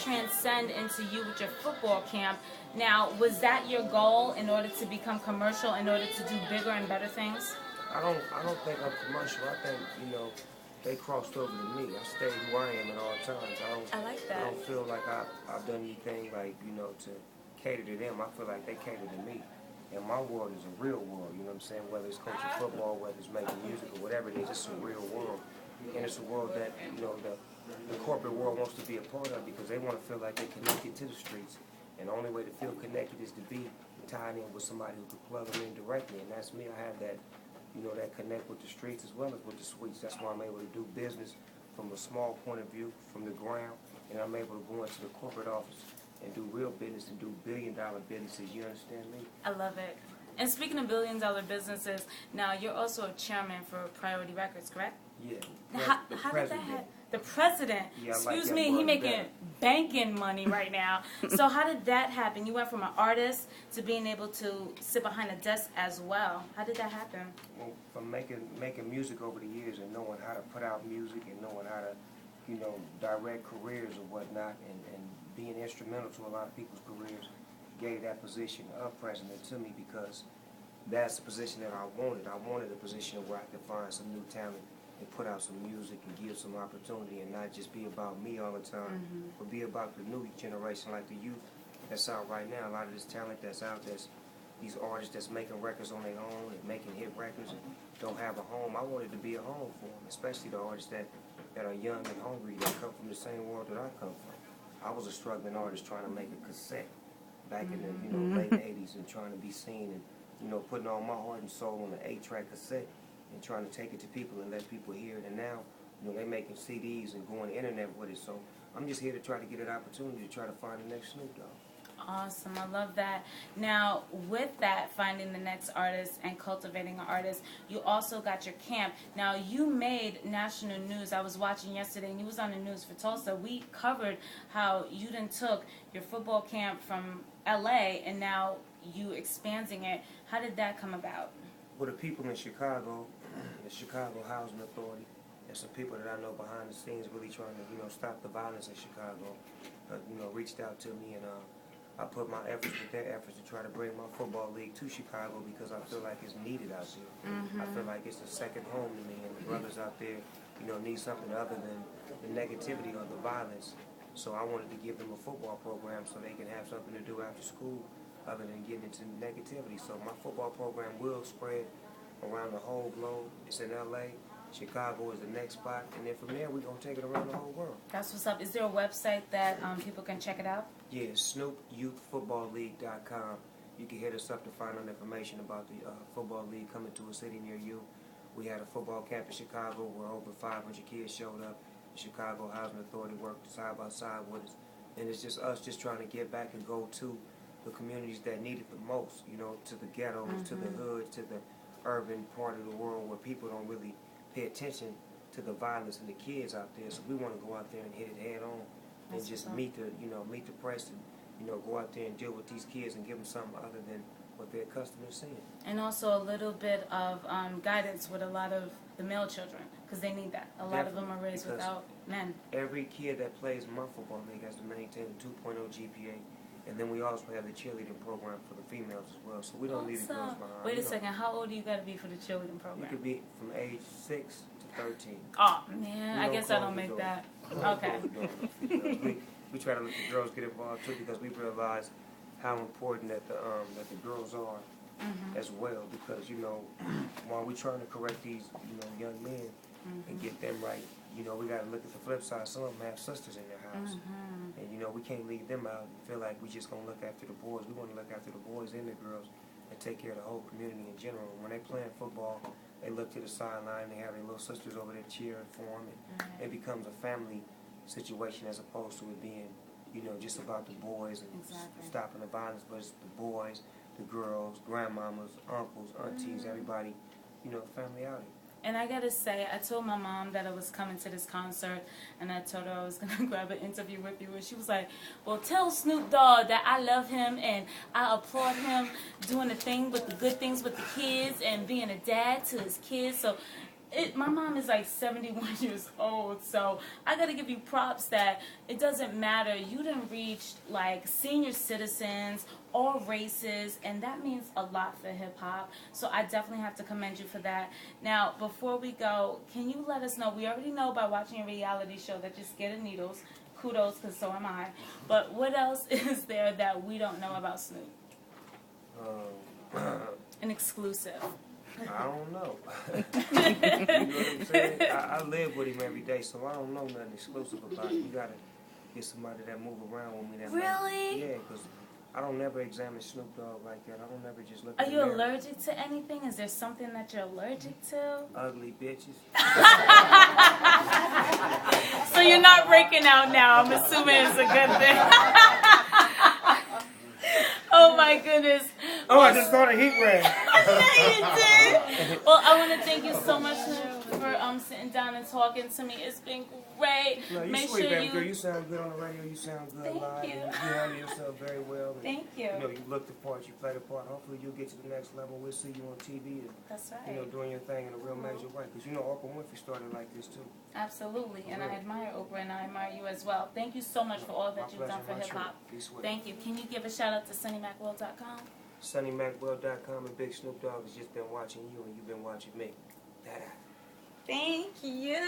transcend into you with your football camp. Now, was that your goal in order to become commercial, in order to do bigger and better things? I don't think I'm commercial. I think, they crossed over to me. I stayed who I am at all times. I like that. I don't feel like I've done anything like, to cater to them. I feel like they cater to me. And my world is a real world, you know what I'm saying? Whether it's coaching football, whether it's making music or whatever it is, it's a real world. And it's a world that, the corporate world wants to be a part of because they want to feel like they're connected to the streets. And the only way to feel connected is to be tied in with somebody who can plug them in directly. And that's me. I have that, that connect with the streets as well as with the suites. That's why I'm able to do business from a small point of view, from the ground. And I'm able to go into the corporate office and do real business and do billion-dollar businesses. You understand me? I love it. And speaking of billion-dollar businesses, now you're also a chairman for Priority Records, correct? Yeah. How did that happen? The president. Yeah, Excuse me, he making banking money right now. So how did that happen? You went from an artist to being able to sit behind a desk as well. How did that happen? Well, from making music over the years and knowing how to put out music and knowing how to, direct careers or whatnot and being instrumental to a lot of people's careers, gave that position of president to me because that's the position that I wanted. I wanted a position where I could find some new talent and put out some music and give some opportunity and not just be about me all the time, but be about the new generation, like the youth that's out right now. A lot of this talent that's out, these artists that's making records on their own and making hit records and don't have a home. I wanted to be a home for them, especially the artists that are young and hungry, that come from the same world that I come from. I was a struggling artist trying to make a cassette back in the late 80s and trying to be seen and putting all my heart and soul on an 8-track cassette and trying to take it to people and let people hear it. And now, they're making CDs and going to the internet with it. So I'm just here to try to get an opportunity to try to find the next Snoop Dogg. Awesome. I love that. Now, with that, finding the next artist and cultivating an artist, you also got your camp. Now, you made national news. I was watching yesterday, and you was on the news for Tulsa. We covered how you then took your football camp from L.A., and now you expanding it. How did that come about? Well, the people in Chicago, the Chicago Housing Authority, and some people that I know behind the scenes really trying to, stop the violence in Chicago, reached out to me, and I put my efforts with their efforts to try to bring my football league to Chicago because I feel like it's needed out there. I feel like it's a second home to me, and the brothers out there, need something other than the negativity or the violence. So I wanted to give them a football program so they can have something to do after school other than getting into negativity. So my football program will spread around the whole globe. It's in L.A., Chicago is the next spot, and then from there we're going to take it around the whole world. That's what's up. Is there a website that people can check it out? Yeah, SnoopYouthFootballLeague.com. You can hit us up to find out information about the football league coming to a city near you. We had a football camp in Chicago where over 500 kids showed up. The Chicago Housing Authority worked side by side with us. And it's just us just trying to get back and go to the communities that need it the most, to the ghettos, to the hoods, to the urban part of the world where people don't really pay attention to the violence and the kids out there. So we want to go out there and hit it head on and just meet the press and, go out there and deal with these kids and give them something other than what they're accustomed to seeing. And also a little bit of guidance with a lot of the male children, because they need that. A lot of them are raised without men. Every kid that plays in my football league has to maintain a 2.0 GPA. And then we also have the cheerleading program for the females as well. So we don't leave the girls behind. Wait a second. How old do you got to be for the cheerleading program? You could be from age 6 to 13. Oh, man. I guess I don't make that. Okay. We try to let the girls get involved, too, because we realize how important that the girls are as well. Because, while we're trying to correct these, young men and get them right, we got to look at the flip side. Some of them have sisters in their house. And, we can't leave them out and feel like we're just going to look after the boys. We want to look after the boys and the girls and take care of the whole community in general. When they playing football, they look to the sideline. They have their little sisters over there cheering for them. And it becomes a family situation as opposed to it being, just about the boys and stopping the violence. But it's the boys, the girls, grandmamas, uncles, aunties, everybody, family outing. And I gotta say, I told my mom that I was coming to this concert, and I told her I was gonna grab an interview with you, and she was like, well, tell Snoop Dogg that I love him, and I applaud him doing the thing with the good things with the kids, and being a dad to his kids. So My mom is like 71 years old, so I gotta give you props that it doesn't matter. You done reached like senior citizens, all races, and that means a lot for hip hop. So I definitely have to commend you for that. Now, before we go, can you let us know? We already know by watching a reality show that you're scared of needles. Kudos, because so am I. But what else is there that we don't know about Snoop? An exclusive. I don't know. You know what I'm saying? I live with him every day, so I don't know nothing exclusive about him. You gotta get somebody that move around with me. That Really? Yeah, because I don't never examine Snoop Dogg like that. I don't never just look Are at you him. allergic to anything? Is there something that you're allergic to? Ugly bitches. So you're not breaking out now. I'm assuming it's a good thing. Oh my goodness. Oh, I just thought a heat ray. Yeah, you did. Well, I want to thank you so much for sitting down and talking to me. It's been great. No, you Make sweet, sure baby you. girl. You sound good on the radio. You sound good Thank live. you. You handle yourself very well. And, Thank you. You know, you look the part. You play the part. Hopefully, you'll get to the next level. We'll see you on TV. And, That's right. you know, doing your thing in a real major way. Because you know, Oprah Winfrey started like this too. Absolutely, and I admire Oprah and I admire you as well. Thank you so much for all that you've done for hip hop. Thank you. Can you give a shout out to SunnyMacWell.com? SunnyMacWell.com and Big Snoop Dogg has just been watching you, and you've been watching me. Thank you.